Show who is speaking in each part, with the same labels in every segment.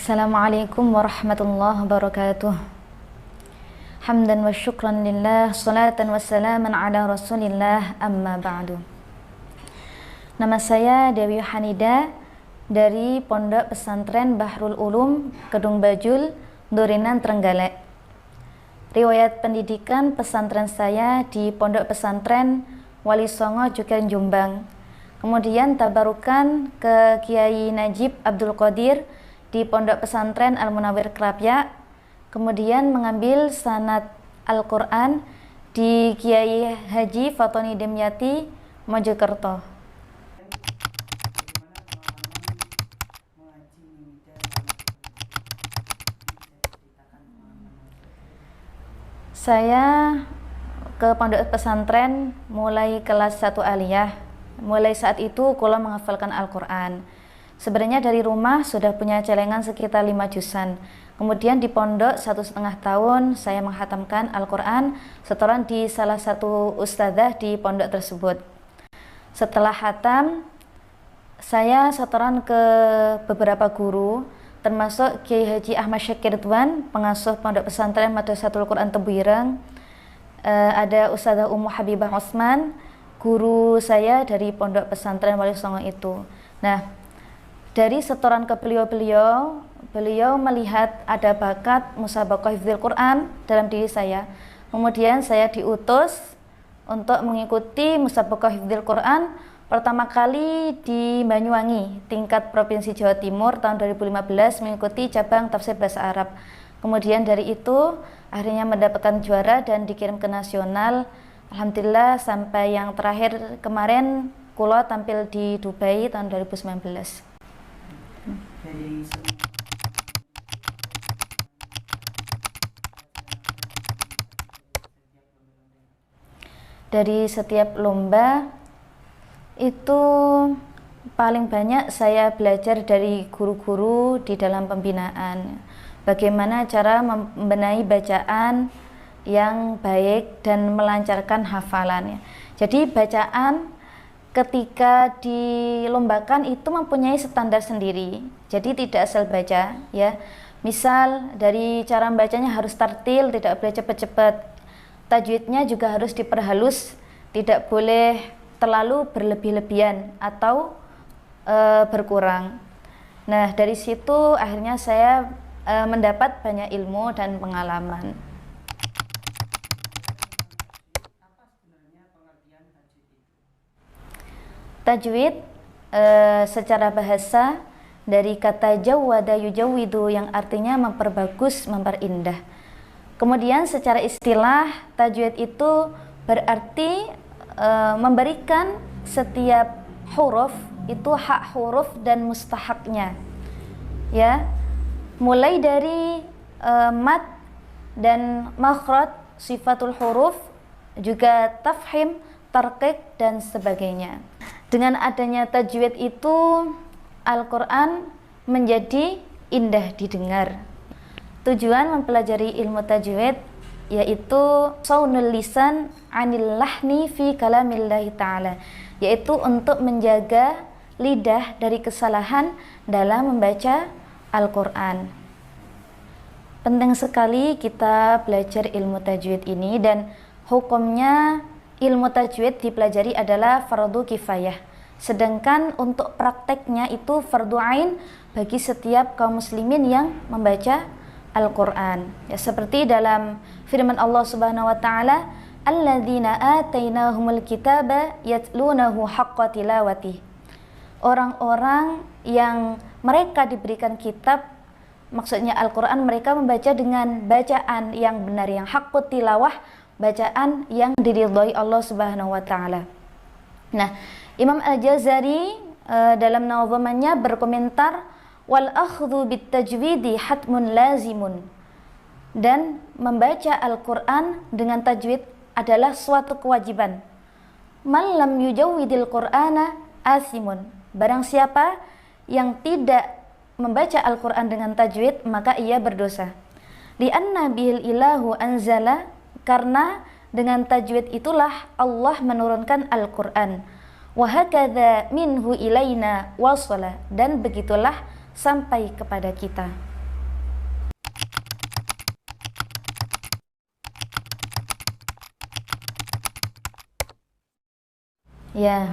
Speaker 1: Assalamualaikum warahmatullahi wabarakatuh. Hamdan wa syukran lillah, salatan wa salaman ala rasulillah, amma ba'du. Nama saya Dewi Hanida dari Pondok Pesantren Bahrul Ulum, Kedung Bajul, Durinan, Trenggalek. Riwayat pendidikan pesantren saya di Pondok Pesantren Wali Songo, Juken, Jombang. Kemudian tabarukan ke Kiai Najib Abdul Qadir di Pondok Pesantren Al-Munawwir Krapyak, kemudian mengambil sanad Al-Quran di Kiai Haji Fatoni Demyati, Mojokerto. Saya ke pondok pesantren mulai kelas 1 aliyah. Mulai saat itu kula menghafalkan Al-Quran. Sebenarnya dari rumah sudah punya celengan sekitar 5 juzan. Kemudian di pondok 1,5 tahun saya menghatamkan Al-Quran setoran di salah satu ustadzah di pondok tersebut. Setelah hatam, saya setoran ke beberapa guru, termasuk Kiai Haji Ahmad Syakir Ridwan, pengasuh pondok pesantren Madrasatul Quran Tebuireng. Ada Ustadzah Ummu Habibah Osman, guru saya dari pondok pesantren Wali Songo itu. Nah, dari setoran ke beliau melihat ada bakat musabaqah hifdzil Quran dalam diri saya. Kemudian saya diutus untuk mengikuti musabaqah hifdzil Quran pertama kali di Banyuwangi, tingkat Provinsi Jawa Timur tahun 2015, mengikuti cabang tafsir bahasa Arab. Kemudian dari itu akhirnya mendapatkan juara dan dikirim ke nasional. Alhamdulillah sampai yang terakhir kemarin kula tampil di Dubai tahun 2019. Dari setiap lomba itu paling banyak saya belajar dari guru-guru di dalam pembinaan. Bagaimana cara membenahi bacaan yang baik dan melancarkan hafalannya. Jadi bacaan ketika dilombakan itu mempunyai standar sendiri, jadi tidak asal baca ya. Misal dari cara bacanya harus tartil, tidak boleh cepat-cepat. Tajwidnya juga harus diperhalus, tidak boleh terlalu berlebih-lebihan atau berkurang. Nah, dari situ akhirnya saya mendapat banyak ilmu dan pengalaman. Tajwid secara bahasa dari kata jawwada yujawwidu yang artinya memperbagus, memperindah. Kemudian secara istilah tajwid itu berarti memberikan setiap huruf itu hak huruf dan mustahaknya. Ya. Mulai dari mad dan makhraj, sifatul huruf, juga tafhim, tarqiq dan sebagainya. Dengan adanya tajwid itu Al-Quran menjadi indah didengar. Tujuan mempelajari ilmu tajwid yaitu saunul lisan anil lahni fi kalamillahi ta'ala, yaitu untuk menjaga lidah dari kesalahan dalam membaca Al-Quran. Penting sekali kita belajar ilmu tajwid ini, dan hukumnya ilmu tajwid dipelajari adalah fardu kifayah. Sedangkan untuk prakteknya itu fardu ain bagi setiap kaum muslimin yang membaca Al-Quran. Ya, seperti dalam firman Allah Subhanahu wa taala, "Alladzina atainahumul kitaba yatlunahu haqqa tilawatih." Orang-orang yang mereka diberikan kitab, maksudnya Al-Quran, mereka membaca dengan bacaan yang benar, yang haqqut tilawah, bacaan yang diridhoi Allah Subhanahu wa taala. Nah, Imam Al-Jazari dalam nawamannya berkomentar, wal akhdhu bit tajwidi hatmun lazimun, dan membaca Al-Quran dengan tajwid adalah suatu kewajiban. Man lam yujawwidil Qur'ana asimun, barang siapa yang tidak membaca Al-Quran dengan tajwid maka ia berdosa. Li'anna bihil ilahu anzala, karena dengan tajwid itulah Allah menurunkan Al-Quran. Wa hakadha minhu ilaina wasala, dan begitulah sampai kepada kita. Ya,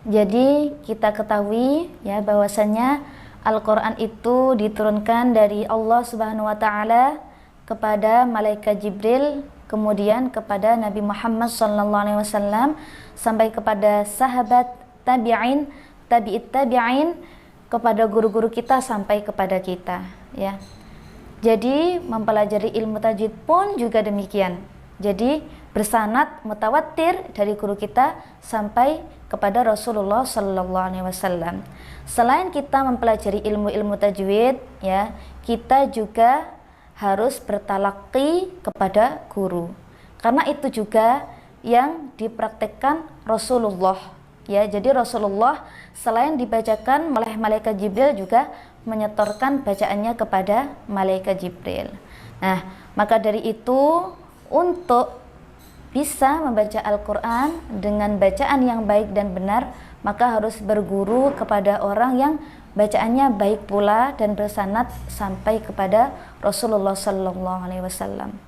Speaker 1: jadi kita ketahui ya bahwasanya Al-Quran itu diturunkan dari Allah Subhanahu wa Ta'ala kepada malaikat Jibril, kemudian kepada Nabi Muhammad SAW, sampai kepada sahabat tabi'in, tabi'it tabi'in, kepada guru-guru kita sampai kepada kita ya. Jadi mempelajari ilmu tajwid pun juga demikian. Jadi bersanad mutawatir dari guru kita sampai kepada Rasulullah SAW. Selain kita mempelajari ilmu-ilmu tajwid ya, kita juga harus bertalaqi kepada guru. Karena itu juga yang dipraktekkan Rasulullah ya. Jadi Rasulullah selain dibacakan oleh malaikat Jibril juga menyetorkan bacaannya kepada malaikat Jibril. Nah, maka dari itu untuk bisa membaca Al-Quran dengan bacaan yang baik dan benar, maka harus berguru kepada orang yang bacaannya baik pula dan bersanad sampai kepada Rasulullah SAW.